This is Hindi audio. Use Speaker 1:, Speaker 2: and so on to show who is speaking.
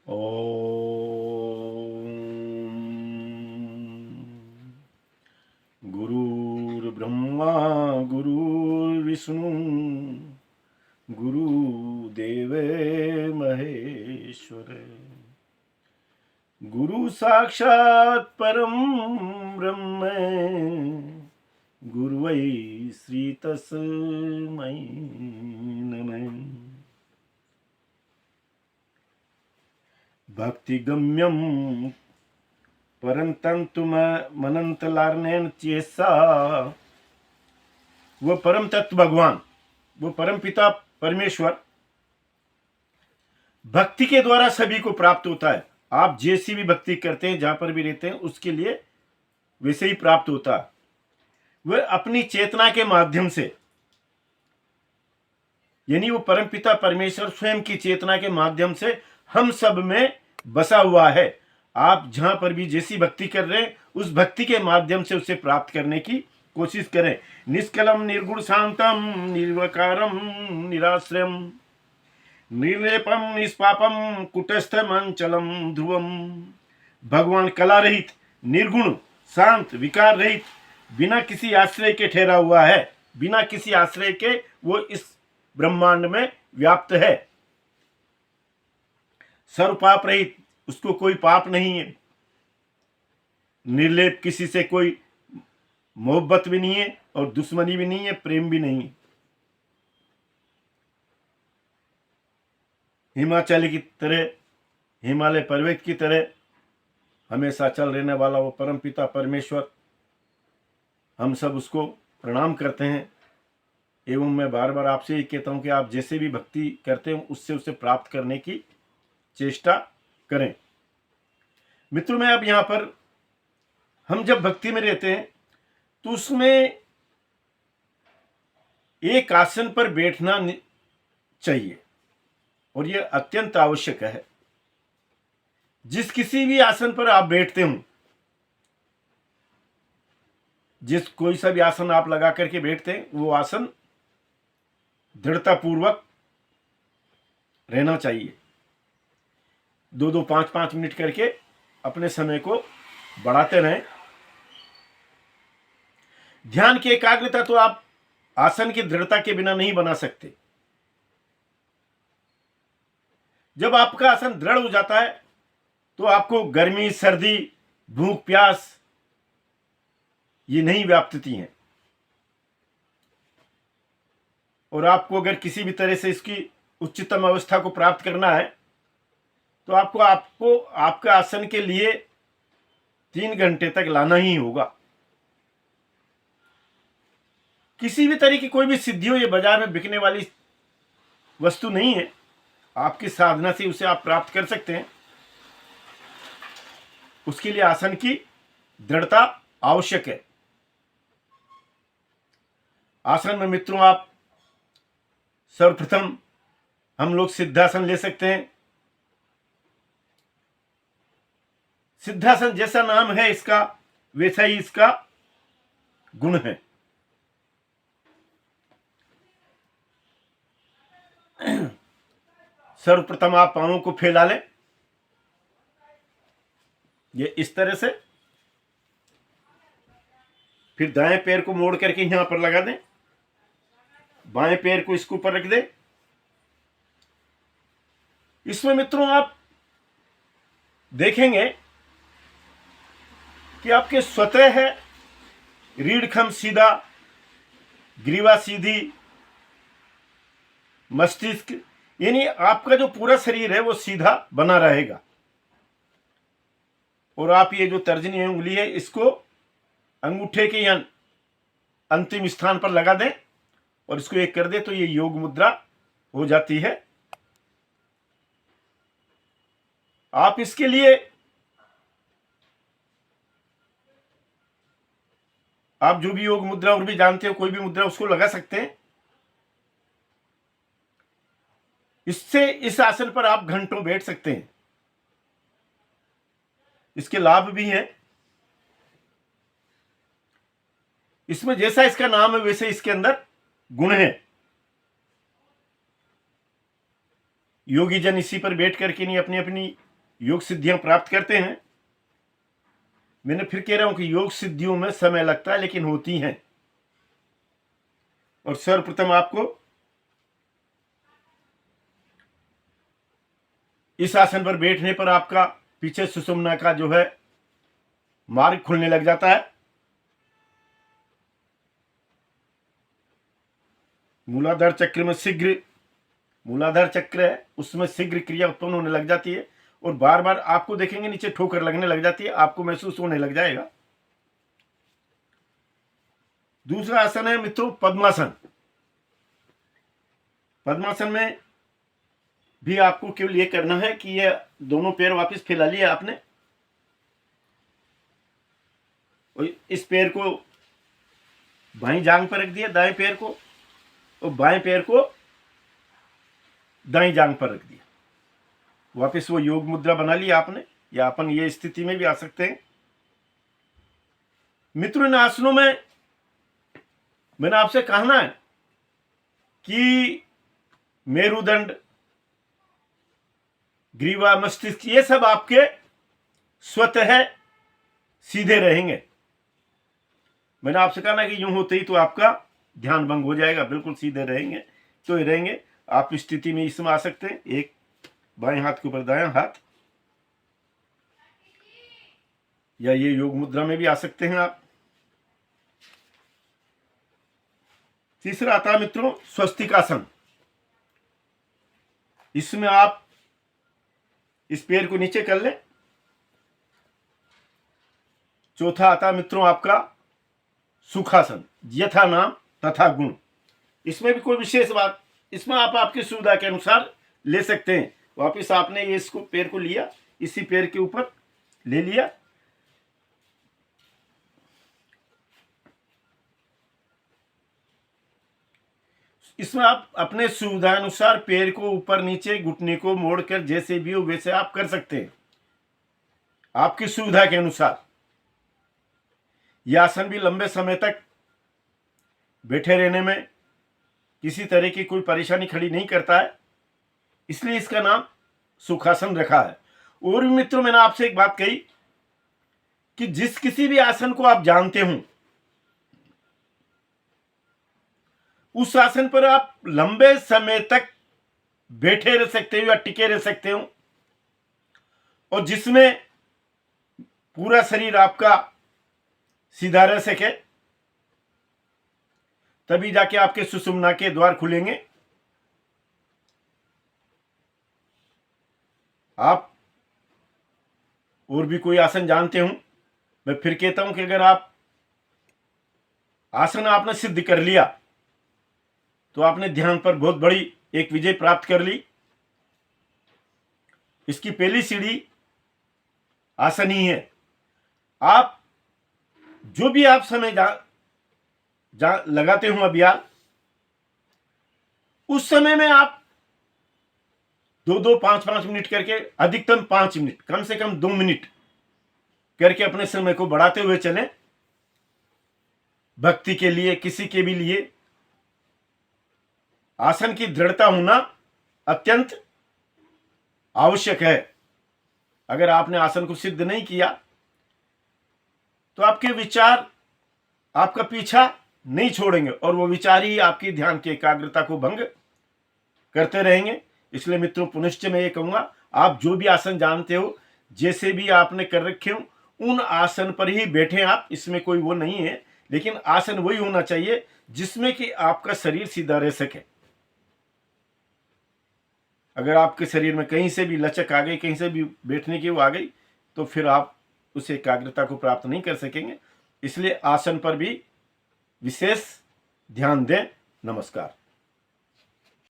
Speaker 1: ॐ गुरुर्ब्रह्मा गुरुर्विष्णु गुरुदेवे महेश्वर गुरु साक्षात् परम ब्रह्म गुरुवै श्री तस्मै नमः। भक्ति गम्यम परंतंतु मनंतलार्नेन चेसा, वो परम तत्व भगवान, वो परम पिता परमेश्वर भक्ति के द्वारा सभी को प्राप्त होता है। आप जैसी भी भक्ति करते हैं, जहां पर भी रहते हैं, उसके लिए वैसे ही प्राप्त होता है। वह अपनी चेतना के माध्यम से, यानी वो परम पिता परमेश्वर स्वयं की चेतना के माध्यम से हम सब में बसा हुआ है। आप जहां पर भी जैसी भक्ति कर रहे हैं, उस भक्ति के माध्यम से उसे प्राप्त करने की कोशिश करें। निष्कलम निर्गुण शांतम निर्वकारम निराश्रयम निर्लेपम निष्पापम कुटस्थ मंचलम ध्रुवम। भगवान कला रहित, निर्गुण, शांत, विकार रहित, बिना किसी आश्रय के ठहरा हुआ है। बिना किसी आश्रय के वो इस ब्रह्मांड में व्याप्त है। सर्व पाप रहित, उसको कोई पाप नहीं है। निर्लेप, किसी से कोई मोहब्बत भी नहीं है और दुश्मनी भी नहीं है, प्रेम भी नहीं है। हिमाचल की तरह, हिमालय पर्वत की तरह हमेशा चल रहने वाला वो परम पिता परमेश्वर, हम सब उसको प्रणाम करते हैं। एवं मैं बार बार आपसे ये कहता हूं कि आप जैसे भी भक्ति करते हो, उससे उसे प्राप्त करने की चेष्टा करें। मित्रों, मैं अब यहां पर, हम जब भक्ति में रहते हैं तो उसमें एक आसन पर बैठना चाहिए और यह अत्यंत आवश्यक है। जिस किसी भी आसन पर आप बैठते हो, जिस कोई सा भी आसन आप लगा करके बैठते हैं, वो आसन दृढ़ता पूर्वक रहना चाहिए। 2-2, 5-5 मिनट करके अपने समय को बढ़ाते रहें। ध्यान की एकाग्रता तो आप आसन की दृढ़ता के बिना नहीं बना सकते। जब आपका आसन दृढ़ हो जाता है तो आपको गर्मी, सर्दी, भूख, प्यास ये नहीं व्याप्तती हैं। और आपको अगर किसी भी तरह से इसकी उच्चतम अवस्था को प्राप्त करना है तो आपको आपका आसन के लिए 3 घंटे तक लाना ही होगा। किसी भी तरह की कोई भी सिद्धि हो, ये बाजार में बिकने वाली वस्तु नहीं है। आपकी साधना से उसे आप प्राप्त कर सकते हैं। उसके लिए आसन की दृढ़ता आवश्यक है। आसन में मित्रों, आप सर्वप्रथम हम लोग सिद्धासन ले सकते हैं। सिद्धासन जैसा नाम है इसका, वैसा ही इसका गुण है। सर्वप्रथम आप पांवों को फैला लें, ये इस तरह से। फिर दाएं पैर को मोड़ करके यहां पर लगा दें, बाएं पैर को इसके ऊपर रख दें। इसमें मित्रों आप देखेंगे कि आपके स्वतः है रीढ़ खंभ सीधा, ग्रीवा सीधी, मस्तिष्क, यानी आपका जो पूरा शरीर है वो सीधा बना रहेगा। और आप ये जो तर्जनी उंगली है, इसको अंगूठे के या अंतिम स्थान पर लगा दें और इसको एक कर दें तो ये योग मुद्रा हो जाती है। आप इसके लिए आप जो भी योग मुद्रा और भी जानते हो, कोई भी मुद्रा उसको लगा सकते हैं। इससे इस आसन पर आप घंटों बैठ सकते हैं। इसके लाभ भी हैं। इसमें जैसा इसका नाम है वैसे इसके अंदर गुण है। योगी जन इसी पर बैठ करके नहीं अपनी अपनी योग सिद्धियां प्राप्त करते हैं। मैंने फिर कह रहा हूं कि योग सिद्धियों में समय लगता है, लेकिन होती हैं। और सर्वप्रथम आपको इस आसन पर बैठने पर आपका पीछे सुषुम्ना का जो है मार्ग खुलने लग जाता है। मूलाधार चक्र में शीघ्र, मूलाधार चक्र है उसमें शीघ्र क्रिया उत्पन्न होने लग जाती है, और बार बार आपको देखेंगे नीचे ठोकर लगने लग जाती है, आपको महसूस होने लग जाएगा। दूसरा आसन है मित्रों पद्मासन। पद्मासन में भी आपको केवल ये करना है कि ये दोनों पैर वापस फैला लिए आपने, और इस पैर को बाईं जांघ पर रख दिया, दाएं पैर को, और बाएं पैर को दाईं जांघ पर रख दिया। वापस वो योग मुद्रा बना लिया आपने, या अपन ये स्थिति में भी आ सकते हैं। मित्रों, इन आसनों में मैंने आपसे कहना है कि मेरुदंड, ग्रीवा, मस्तिष्क, ये सब आपके स्वतः सीधे रहेंगे। मैंने आपसे कहा ना कि यूं होते ही तो आपका ध्यान भंग हो जाएगा, बिल्कुल सीधे रहेंगे तो ही रहेंगे। आप इस स्थिति में इसमें आ सकते हैं, एक बाएं हाथ के ऊपर दायां हाथ, या ये योग मुद्रा में भी आ सकते हैं आप। तीसरा आता है मित्रों स्वस्तिकासन। इसमें आप इस पैर को नीचे कर लें। चौथा आता है मित्रों आपका सुखासन, यथा नाम तथा गुण। इसमें भी कोई विशेष बात, इसमें आप आपकी सुविधा के अनुसार ले सकते हैं। वापिस आपने ये इसको पैर को लिया, इसी पैर के ऊपर ले लिया, इसमें आप अपने सुविधा अनुसार पैर को ऊपर नीचे, घुटने को मोड़कर जैसे भी हो वैसे आप कर सकते हैं, आपकी सुविधा के अनुसार। यह आसन भी लंबे समय तक बैठे रहने में किसी तरह की कोई परेशानी खड़ी नहीं करता है, इसलिए इसका नाम सुखासन रखा है। और भी मित्रों, मैंने आपसे एक बात कही कि जिस किसी भी आसन को आप जानते हो, उस आसन पर आप लंबे समय तक बैठे रह सकते हो या टिके रह सकते हो, और जिसमें पूरा शरीर आपका सीधा रह सके, तभी जाके आपके सुषुम्ना के द्वार खुलेंगे। आप और भी कोई आसन जानते हो, मैं फिर कहता हूं कि अगर आप आसन आपने सिद्ध कर लिया तो आपने ध्यान पर बहुत बड़ी एक विजय प्राप्त कर ली। इसकी पहली सीढ़ी आसन ही है। आप जो भी आप समय लगाते हो अभ्यास, उस समय में आप 2-2, 5-5 मिनट करके, अधिकतम 5 मिनट, कम से कम 2 मिनट करके अपने समय को बढ़ाते हुए चलें। भक्ति के लिए, किसी के भी लिए आसन की दृढ़ता होना अत्यंत आवश्यक है। अगर आपने आसन को सिद्ध नहीं किया तो आपके विचार आपका पीछा नहीं छोड़ेंगे, और वो विचार ही आपकी ध्यान की एकाग्रता को भंग करते रहेंगे। इसलिए मित्रों, पुनश्च मैं ये कहूंगा, आप जो भी आसन जानते हो, जैसे भी आपने कर रखे हो, उन आसन पर ही बैठे आप। इसमें कोई वो नहीं है, लेकिन आसन वही होना चाहिए जिसमें कि आपका शरीर सीधा रह सके। अगर आपके शरीर में कहीं से भी लचक आ गई, कहीं से भी बैठने की वो आ गई, तो फिर आप उस एकाग्रता को प्राप्त नहीं कर सकेंगे। इसलिए आसन पर भी विशेष ध्यान दें। नमस्कार।